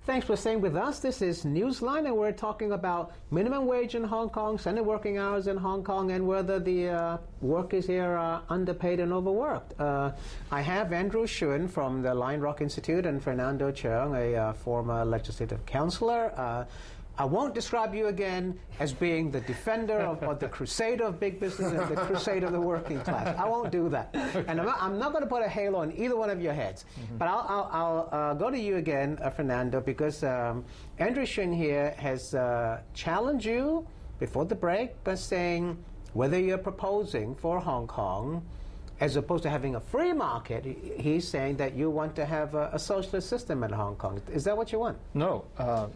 Thanks for staying with us. This is NEWSLINE, and we're talking about minimum wage in Hong Kong, standard working hours in Hong Kong, and whether the workers here are underpaid and overworked. I have Andrew Shun from the Lion Rock Institute and Fernando Cheung, a former legislative councillor. I won't describe you again as being the defender of the crusader of big business and the crusader of the working class. I won't do that. And I'm not going to put a halo on either one of your heads. But I'll go to you again, Fernando, because Andrew Shun here has challenged you before the break by saying whether you're proposing for Hong Kong, as opposed to having a free market, he's saying that you want to have a socialist system in Hong Kong. Is that what you want? No,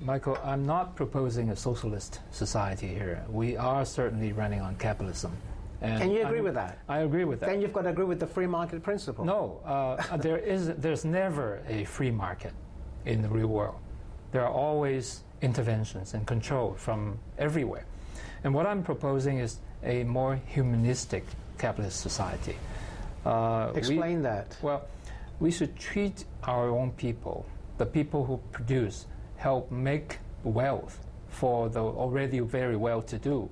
Michael, I'm not proposing a socialist society here. We are certainly running on capitalism. And can you agree with that? I agree with that. Then you've got to agree with the free market principle. No, there's never a free market in the real world. There are always interventions and control from everywhere. And what I'm proposing is a more humanistic capitalist society. Explain that. Well, we should treat our own people, the people who produce, help make wealth for the already very well-to-do,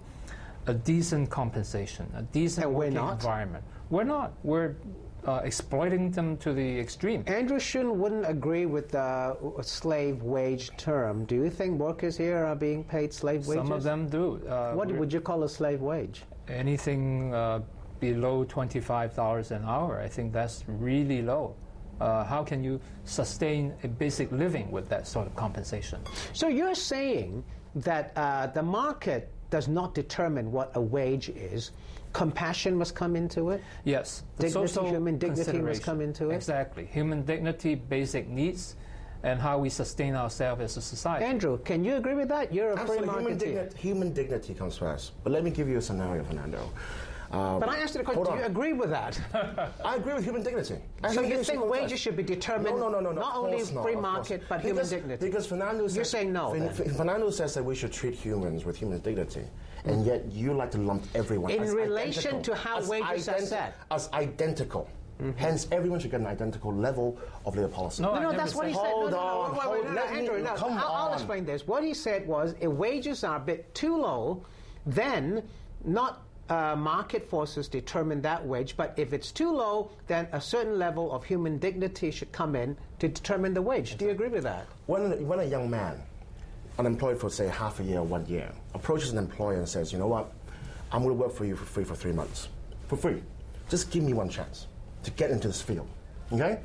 a decent compensation, a decent working environment. We're not. We're exploiting them to the extreme. Andrew Shun wouldn't agree with the slave wage term. Do you think workers here are being paid slave wages? Some of them do. What would you call a slave wage? Anything below $25 an hour. I think that's really low. How can you sustain a basic living with that sort of compensation? So you're saying that the market does not determine what a wage is. Compassion must come into it? Yes. Human dignity must come into it? Exactly. Human dignity, basic needs, and how we sustain ourselves as a society. Andrew, can you agree with that? You're a free marketeer. Human dignity comes first. But let me give you a scenario, Fernando. But I asked you the question, do you agree with that? I agree with human dignity. So you think wages should be determined no, not only free market, but human dignity? Because Fernando says... You're saying no. Fernando says that we should treat humans with human dignity, and yet you like to lump everyone in relation to how wages are set. As identical. Hence, everyone should get an identical level of labor policy. No, that's what he said. Hold on. Andrew, I'll explain this. What he said was, if wages are a bit too low, then not... market forces determine that wage, but if it's too low, then a certain level of human dignity should come in to determine the wage. Do you agree with that? When a young man, unemployed for say half a year or 1 year, approaches an employer and says, you know what, I'm going to work for you for free for 3 months. For free. Just give me one chance to get into this field. Okay?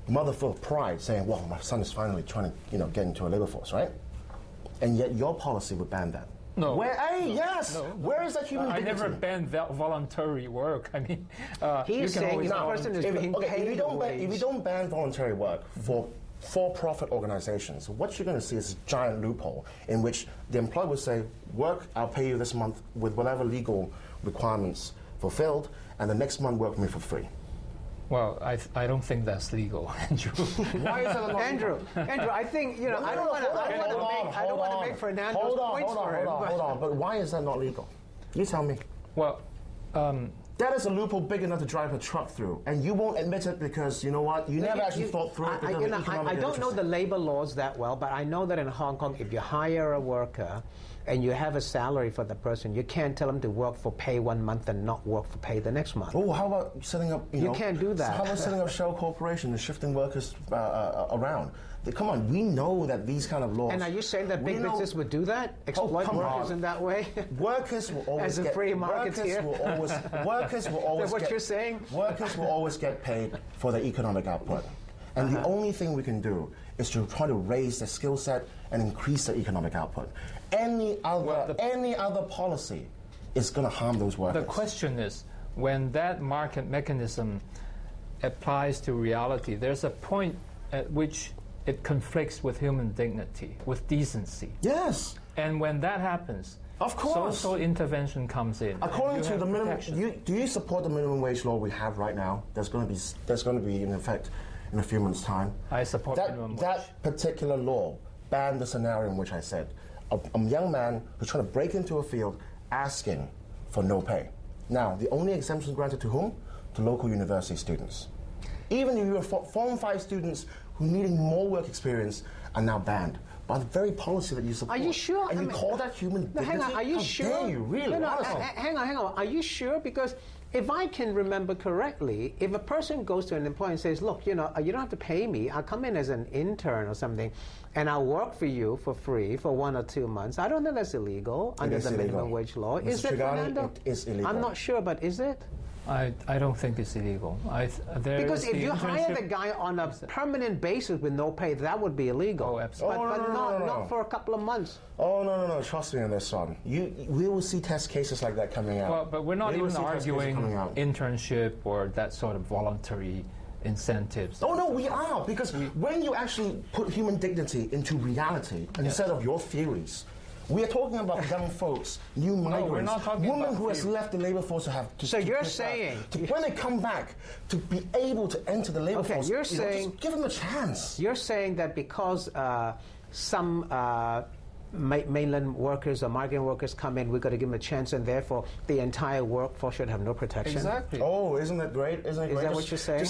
Mother full of pride saying, well, my son is finally trying to get into a labor force, right? And yet your policy would ban that. No. Yes. No. Where is that human dignity? I never banned voluntary work. I mean, he's saying the person is being paid. If you don't ban voluntary work for-profit organizations, what you're going to see is a giant loophole in which the employer will say, work, I'll pay you this month with whatever legal requirements fulfilled, and the next month work me for free. Well, I don't think that's legal, Andrew. Why is that not Andrew, I think, I don't want to make Fernando's points for him. Hold on. But why is that not legal? You tell me. Well, that is a loophole big enough to drive a truck through, and you won't admit it because, you know what, you never actually thought through it. I don't know the labor laws that well, but I know that in Hong Kong, if you hire a worker and you have a salary for the person, you can't tell them to work for pay 1 month and not work for pay the next month. Oh, how about setting up, you can't do that. How about setting up shell corporation and shifting workers around? Come on, we know that these kind of laws... And are you saying that big business would do that? Exploit workers in that way? Workers will always As a free marketeer? Workers will always what you're saying? Workers will always get paid for their economic output. And the only thing we can do is to try to raise their skill set and increase their economic output. Any other policy is going to harm those workers. The question is, when that market mechanism applies to reality, there's a point at which it conflicts with human dignity, with decency. Yes. And when that happens, of course, social intervention comes in. According to the minimum, do you support the minimum wage law we have right now? There's going to be in effect in a few months' time. I support minimum wage. That particular law banned the scenario in which I said a young man who's trying to break into a field asking for no pay. Now, the only exemption granted to whom? To local university students. Even if you are Form 5 students who needing more work experience, are now banned by the very policy that you support. Are you sure? And you call that human dignity? Hang on, are you How sure? dare you, really? No, Honestly. hang on. Are you sure? Because if I can remember correctly, if a person goes to an employer and says, look, you don't have to pay me. I'll come in as an intern or something, and I'll work for you for free for 1 or 2 months. I don't think that's illegal under the minimum wage law. Mr. Is it, Fernando? It is illegal. I'm not sure, but is it? I don't think it's illegal. Because if you hire the guy on a permanent basis with no pay, that would be illegal. Oh, absolutely. But not for a couple of months. Oh, no. Trust me on this one. We will see test cases like that coming out. Well, but we're not even arguing internship or that sort of voluntary incentives. Oh, no, we are. Because when you actually put human dignity into reality instead of your theories, we are talking about young folks, new migrants, we're not talking women about who has left the labor force to have to. So you're saying when they come back to be able to enter the labor force, you're saying just give them a chance. You're saying that because some mainland workers or migrant workers come in, we've got to give them a chance, and therefore the entire workforce should have no protection. Exactly. Oh, isn't that great? Isn't it great? Is that what you're saying?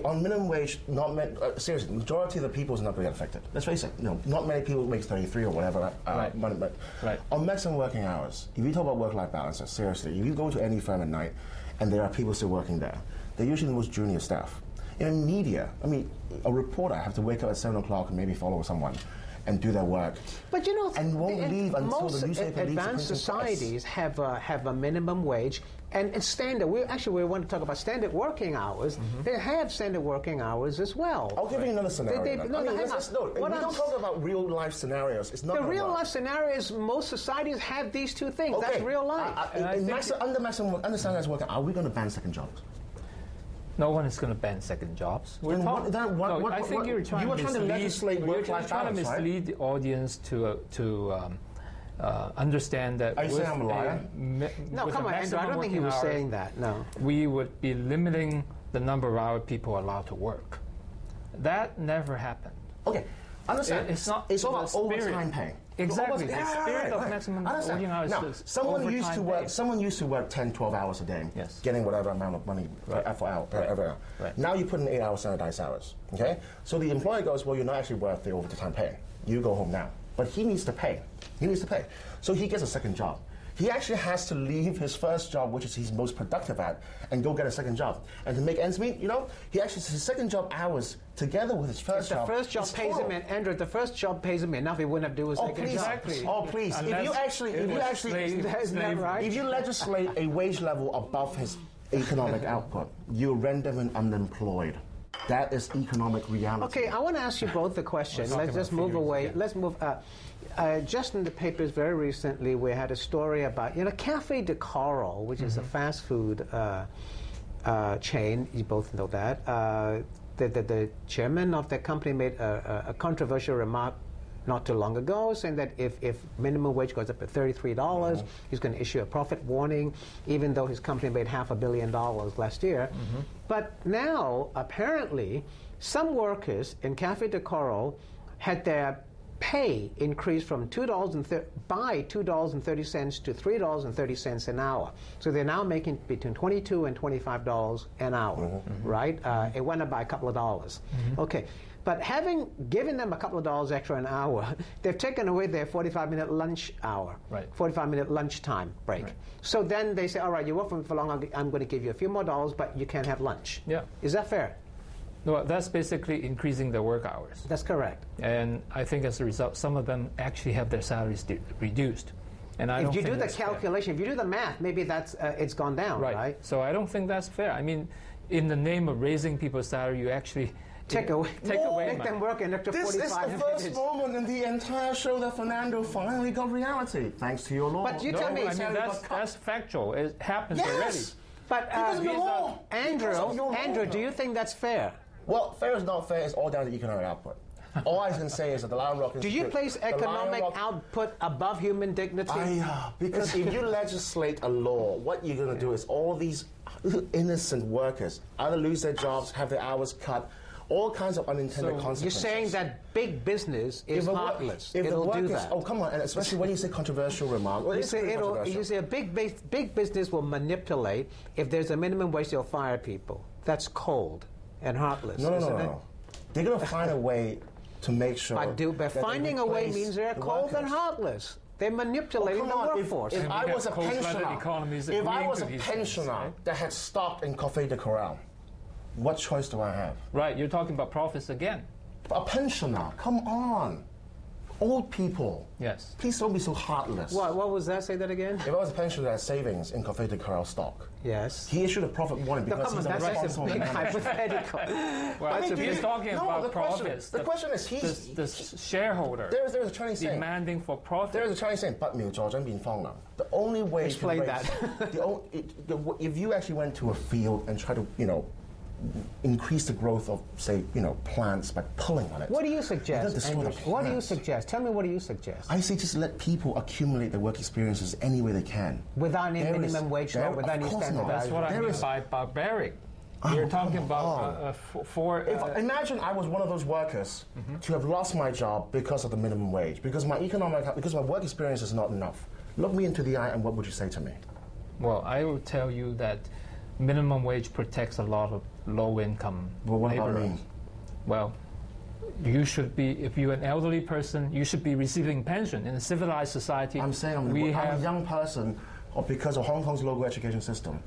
On minimum wage, seriously, the majority of the people is not going to get affected. Let's face it, not many people make 33 or whatever. Right. On maximum working hours, if you talk about work-life balance, seriously, if you go to any firm at night and there are people still working there, they're usually the most junior staff. In media, a reporter have to wake up at 7 o'clock and maybe follow someone and do their work. But and won't leave until the newspaper leaves. Most advanced societies have a minimum wage, and it's standard. We want to talk about standard working hours. They have standard working hours as well. I'll give you another scenario. we don't talk about real life scenarios. It's not the real life scenarios. Most societies have these two things. Okay. That's real life. Under standardized working, are we going to ban second jobs? No one is going to ban second jobs. I think you're trying to legislate work-life balance, mislead the audience to understand that. Are you saying I'm a liar? No, come on, Andrew. I don't think he was saying that. No. We would be limiting the number of hours people are allowed to work. That never happened. Okay, understand. It's not. It's all about overtime pay. Exactly. The spirit of maximum working hours is someone used to work 10, 12 hours a day, getting whatever amount of money per hour. Right. Now you put in 8-hour standardized hours. Okay? So the employer goes, well, you're not actually worth the overtime pay. You go home now. But he needs to pay. So he gets a second job. He actually has to leave his first job, which is he's most productive at, and go get a second job. And to make ends meet, he actually his second job hours together with his first job. The first job pays him, Andrew. The first job pays him enough. He wouldn't have to do a second job. Exactly. Oh, please! If you legislate a wage level above his economic output, you render him unemployed. That is economic reality. Okay, I want to ask you both the question. Let's just move away. Let's move. Just in the papers very recently, we had a story about Cafe de Coral, which is a fast food chain. You both know that. The chairman of the company made a controversial remark not too long ago, saying that if minimum wage goes up to $33, he's going to issue a profit warning, even though his company made $500 million last year. But now, apparently, some workers in Cafe de Coral had their pay increased from $2.30 to $3.30 an hour. So they're now making between $22 and $25 an hour, right? It went up by a couple of dollars. Okay. But having given them a couple of dollars extra an hour, they've taken away their 45-minute lunch hour, 45-minute lunchtime break. Right. So then they say, all right, you work for me for long, I'm going to give you a few more dollars, but you can't have lunch. Yeah. Is that fair? No, that's basically increasing their work hours. That's correct. And I think as a result, some of them actually have their salaries reduced. And I if you do the calculation, if you do the math, maybe that's it's gone down, right? So I don't think that's fair. I mean, in the name of raising people's salary, you actually take away make them work an extra 45 minutes. This is the first moment in the entire show that Fernando finally got reality, thanks to your law. But you tell me, that's factual. It happens already. But Andrew, do you think that's fair? Well, fair is not fair. It's all down to economic output. All I can say is that the Lion Rock Institute... Do you place economic output above human dignity? Because if you legislate a law, what you're going to do is all these innocent workers either lose their jobs, have their hours cut, all kinds of unintended consequences. You're saying that big business is heartless. It'll do that. Oh, come on, and especially when you say controversial remark. You say a big business will manipulate. If there's a minimum wage, they'll fire people. That's cold and heartless. No. They're going to find a way to make sure. But finding a way means they're cold and heartless. They're manipulating the workforce. If I was a pensioner, right? that had stock in Café de Coral, what choice do I have? Right, you're talking about profits again. A pensioner, come on. Old people. Yes. Please don't be so heartless. What was that? Say that again. If I was a pensioner that had savings in Café de Coral stock, yes, he issued a profit warning because he's a responsible big manager. hypothetical. Well, he's talking about profits. The question is, the shareholder. There's a Chinese saying. Demanding for profit. There's a Chinese saying, 不秒助長變荒涼. The only way Explain to raise, if you actually went to a field and try to, increase the growth of, say, plants by pulling on it. What do you suggest? What do you suggest? Tell me, what do you suggest? I say just let people accumulate their work experiences any way they can. Without any minimum wage law, without any standard. That's what I mean by barbaric. You're talking about imagine I was one of those workers to have lost my job because of the minimum wage, because my work experience is not enough. Look me into the eye, and what would you say to me? Well, I will tell you that minimum wage protects a lot of low-income laborers. Well, you should be, if you're an elderly person, you should be receiving pension. In a civilized society, I'm saying I'm a young person, or because of Hong Kong's local education system,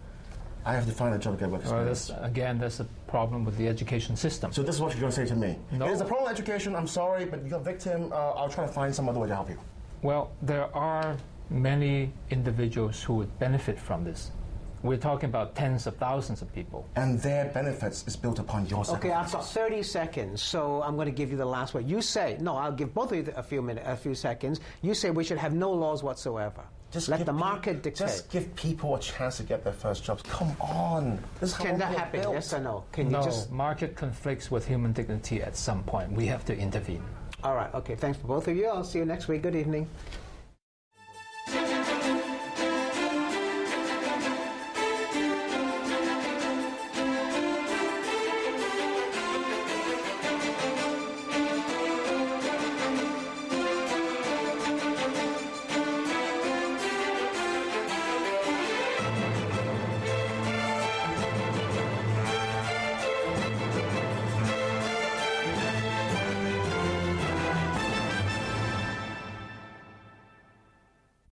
I have to find a job to get work experience. That's a problem with the education system. So this is what you're going to say to me. No. There's a problem with education, I'm sorry, but you're a victim, I'll try to find some other way to help you. Well, there are many individuals who would benefit from this. We're talking about tens of thousands of people. And their benefits is built upon your sacrifices. Okay, I've got 30 seconds, so I'm going to give you the last word. You say, no, I'll give both of you a few seconds. You say we should have no laws whatsoever. Just let the market dictate. Just give people a chance to get their first jobs. Come on. Can that happen, yes or no? Market conflicts with human dignity at some point. We have to intervene. All right, okay, thanks for both of you. I'll see you next week. Good evening.